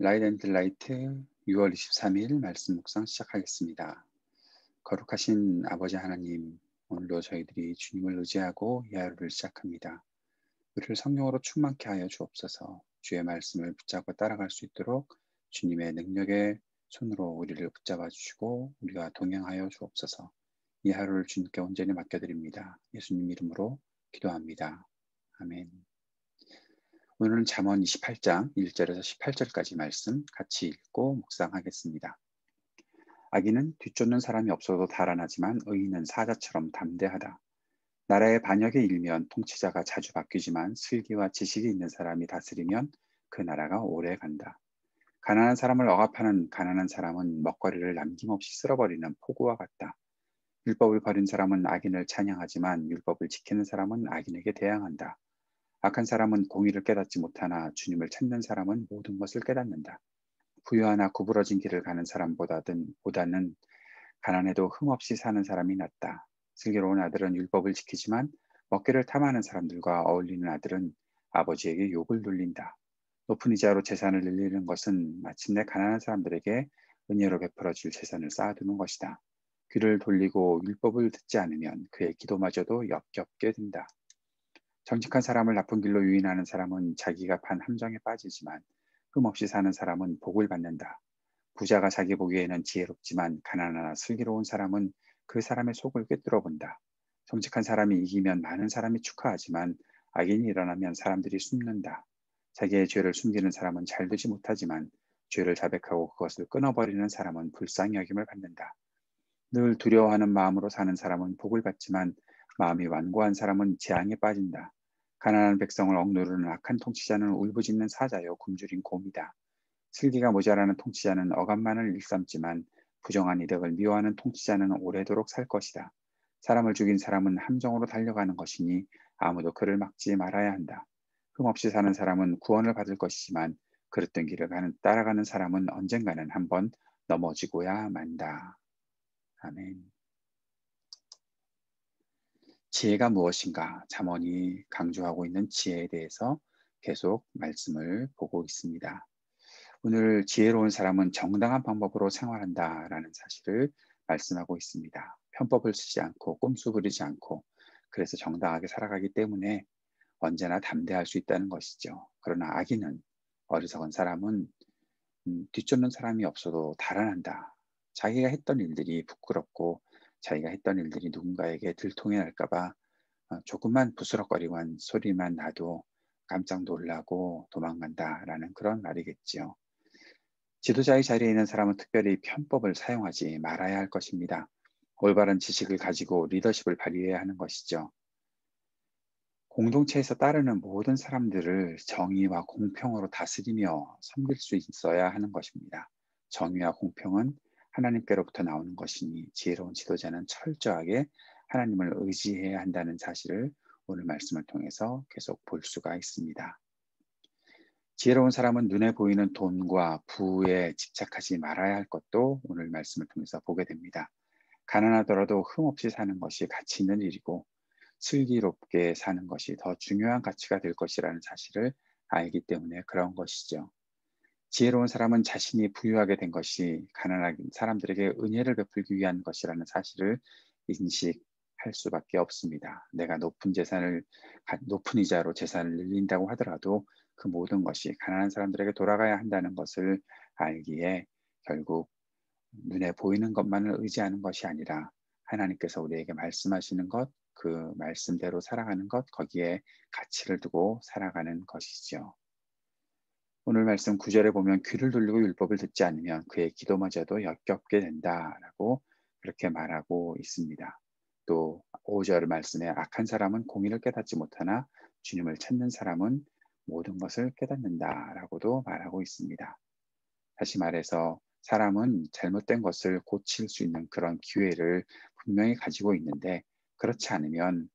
라이트 앤드 라이트 6월 23일 말씀 묵상 시작하겠습니다. 거룩하신 아버지 하나님, 오늘도 저희들이 주님을 의지하고 이 하루를 시작합니다. 우리를 성령으로 충만케 하여 주옵소서. 주의 말씀을 붙잡고 따라갈 수 있도록 주님의 능력의 손으로 우리를 붙잡아 주시고 우리가 동행하여 주옵소서. 이 하루를 주님께 온전히 맡겨드립니다. 예수님 이름으로 기도합니다. 아멘. 오늘은 잠언 28장 1절에서 18절까지 말씀 같이 읽고 묵상하겠습니다. 악인은 뒤쫓는 사람이 없어도 달아나지만 의인은 사자처럼 담대하다. 나라의 반역에 일면 통치자가 자주 바뀌지만 슬기와 지식이 있는 사람이 다스리면 그 나라가 오래 간다. 가난한 사람을 억압하는 가난한 사람은 먹거리를 남김없이 쓸어버리는 폭우와 같다. 율법을 버린 사람은 악인을 찬양하지만 율법을 지키는 사람은 악인에게 대항한다. 악한 사람은 공의를 깨닫지 못하나 주님을 찾는 사람은 모든 것을 깨닫는다. 부유하나 구부러진 길을 가는 사람보다는 가난해도 흠없이 사는 사람이 낫다. 슬기로운 아들은 율법을 지키지만 먹기를 탐하는 사람들과 어울리는 아들은 아버지에게 욕을 돌린다. 높은 이자로 재산을 늘리는 것은 마침내 가난한 사람들에게 은혜로 베풀어질 재산을 쌓아두는 것이다. 귀를 돌리고 율법을 듣지 않으면 그의 기도마저도 역겹게 된다. 정직한 사람을 나쁜 길로 유인하는 사람은 자기가 판 함정에 빠지지만 흠없이 사는 사람은 복을 받는다. 부자가 자기 보기에는 지혜롭지만 가난하나 슬기로운 사람은 그 사람의 속을 꿰뚫어 본다. 정직한 사람이 이기면 많은 사람이 축하하지만 악인이 일어나면 사람들이 숨는다. 자기의 죄를 숨기는 사람은 잘 되지 못하지만 죄를 자백하고 그것을 끊어버리는 사람은 불쌍히 여김을 받는다. 늘 두려워하는 마음으로 사는 사람은 복을 받지만 마음이 완고한 사람은 재앙에 빠진다. 가난한 백성을 억누르는 악한 통치자는 울부짖는 사자요 굶주린 곰이다. 슬기가 모자라는 통치자는 억압만을 일삼지만 부정한 이득을 미워하는 통치자는 오래도록 살 것이다. 사람을 죽인 사람은 함정으로 달려가는 것이니 아무도 그를 막지 말아야 한다. 흠없이 사는 사람은 구원을 받을 것이지만 그릇된 길을 따라가는 사람은 언젠가는 한번 넘어지고야 만다. 아멘. 지혜가 무엇인가? 잠언이 강조하고 있는 지혜에 대해서 계속 말씀을 보고 있습니다. 오늘 지혜로운 사람은 정당한 방법으로 생활한다라는 사실을 말씀하고 있습니다. 편법을 쓰지 않고 꼼수 부리지 않고 그래서 정당하게 살아가기 때문에 언제나 담대할 수 있다는 것이죠. 그러나 악인은 어리석은 사람은 뒤쫓는 사람이 없어도 달아난다. 자기가 했던 일들이 부끄럽고 자기가 했던 일들이 누군가에게 들통이 날까 봐 조금만 부스럭거리고 소리만 나도 깜짝 놀라고 도망간다라는 그런 말이겠지요. 지도자의 자리에 있는 사람은 특별히 편법을 사용하지 말아야 할 것입니다. 올바른 지식을 가지고 리더십을 발휘해야 하는 것이죠. 공동체에서 따르는 모든 사람들을 정의와 공평으로 다스리며 섬길 수 있어야 하는 것입니다. 정의와 공평은 하나님께로부터 나오는 것이니 지혜로운 지도자는 철저하게 하나님을 의지해야 한다는 사실을 오늘 말씀을 통해서 계속 볼 수가 있습니다. 지혜로운 사람은 눈에 보이는 돈과 부에 집착하지 말아야 할 것도 오늘 말씀을 통해서 보게 됩니다. 가난하더라도 흠없이 사는 것이 가치 있는 일이고 슬기롭게 사는 것이 더 중요한 가치가 될 것이라는 사실을 알기 때문에 그런 것이죠. 지혜로운 사람은 자신이 부유하게 된 것이 가난한 사람들에게 은혜를 베풀기 위한 것이라는 사실을 인식할 수밖에 없습니다. 내가 높은 이자로 재산을 늘린다고 하더라도 그 모든 것이 가난한 사람들에게 돌아가야 한다는 것을 알기에 결국 눈에 보이는 것만을 의지하는 것이 아니라 하나님께서 우리에게 말씀하시는 것, 그 말씀대로 살아가는 것, 거기에 가치를 두고 살아가는 것이죠. 오늘 말씀 9절에 보면 귀를 돌리고 율법을 듣지 않으면 그의 기도마저도 역겹게 된다라고 그렇게 말하고 있습니다. 또 5절 말씀에 악한 사람은 공의를 깨닫지 못하나 주님을 찾는 사람은 모든 것을 깨닫는다라고도 말하고 있습니다. 다시 말해서 사람은 잘못된 것을 고칠 수 있는 그런 기회를 분명히 가지고 있는데 그렇지 않으면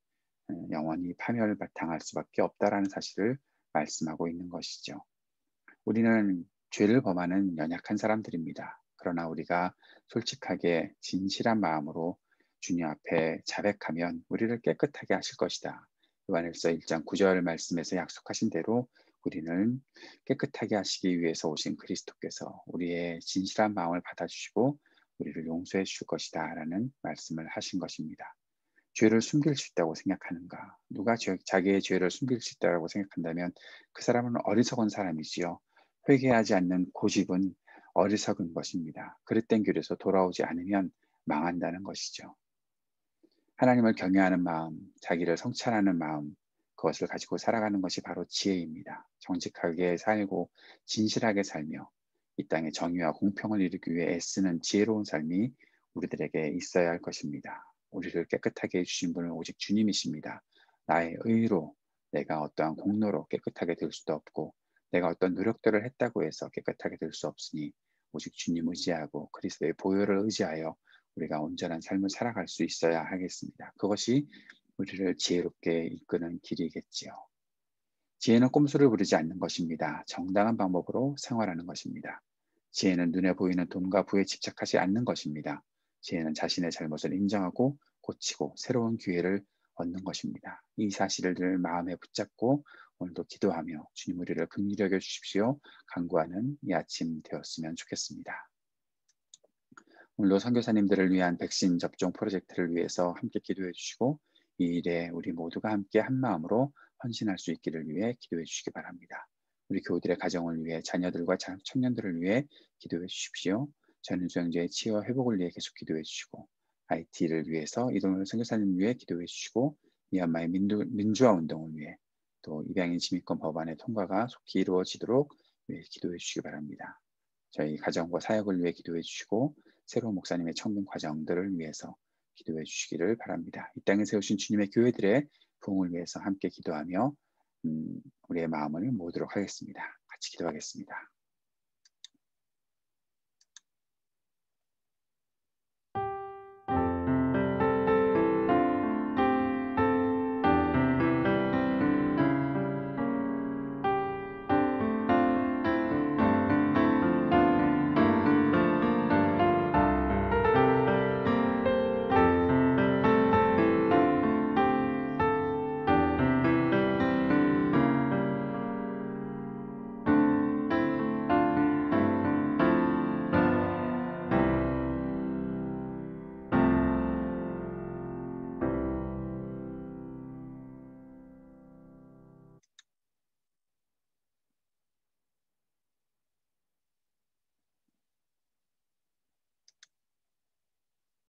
영원히 파멸을 바탕할 수밖에 없다라는 사실을 말씀하고 있는 것이죠. 우리는 죄를 범하는 연약한 사람들입니다. 그러나 우리가 솔직하게 진실한 마음으로 주님 앞에 자백하면 우리를 깨끗하게 하실 것이다. 요한일서 1장 9절 말씀에서 약속하신 대로 우리는 깨끗하게 하시기 위해서 오신 그리스도께서 우리의 진실한 마음을 받아주시고 우리를 용서해 주실 것이다 라는 말씀을 하신 것입니다. 죄를 숨길 수 있다고 생각하는가? 누가 자기의 죄를 숨길 수 있다고 생각한다면 그 사람은 어리석은 사람이지요. 회개하지 않는 고집은 어리석은 것입니다. 그릇된 길에서 돌아오지 않으면 망한다는 것이죠. 하나님을 경외하는 마음, 자기를 성찰하는 마음, 그것을 가지고 살아가는 것이 바로 지혜입니다. 정직하게 살고 진실하게 살며 이 땅에 정의와 공평을 이루기 위해 애쓰는 지혜로운 삶이 우리들에게 있어야 할 것입니다. 우리를 깨끗하게 해주신 분은 오직 주님이십니다. 나의 의로 내가 어떠한 공로로 깨끗하게 될 수도 없고 내가 어떤 노력들을 했다고 해서 깨끗하게 될 수 없으니 오직 주님 의지하고 그리스도의 보혈을 의지하여 우리가 온전한 삶을 살아갈 수 있어야 하겠습니다. 그것이 우리를 지혜롭게 이끄는 길이겠지요. 지혜는 꼼수를 부리지 않는 것입니다. 정당한 방법으로 생활하는 것입니다. 지혜는 눈에 보이는 돈과 부에 집착하지 않는 것입니다. 지혜는 자신의 잘못을 인정하고 고치고 새로운 기회를 얻는 것입니다. 이 사실을 늘 마음에 붙잡고 오늘도 기도하며 주님 우리를 긍휼히 여겨 주십시오. 간구하는 이 아침 되었으면 좋겠습니다. 오늘도 선교사님들을 위한 백신 접종 프로젝트를 위해서 함께 기도해 주시고 이 일에 우리 모두가 함께 한 마음으로 헌신할 수 있기를 위해 기도해 주시기 바랍니다. 우리 교우들의 가정을 위해 자녀들과 청년들을 위해 기도해 주십시오. 전인수영제의 치유와 회복을 위해 계속 기도해 주시고 IT를 위해서 이동열 선교사님을 위해 기도해 주시고 미얀마의 민주화 운동을 위해 또 입양인 시민권 법안의 통과가 속히 이루어지도록 기도해 주시기 바랍니다. 저희 가정과 사역을 위해 기도해 주시고 새로운 목사님의 청빙 과정들을 위해서 기도해 주시기를 바랍니다. 이 땅에 세우신 주님의 교회들의 부흥을 위해서 함께 기도하며 우리의 마음을 모으도록 하겠습니다. 같이 기도하겠습니다.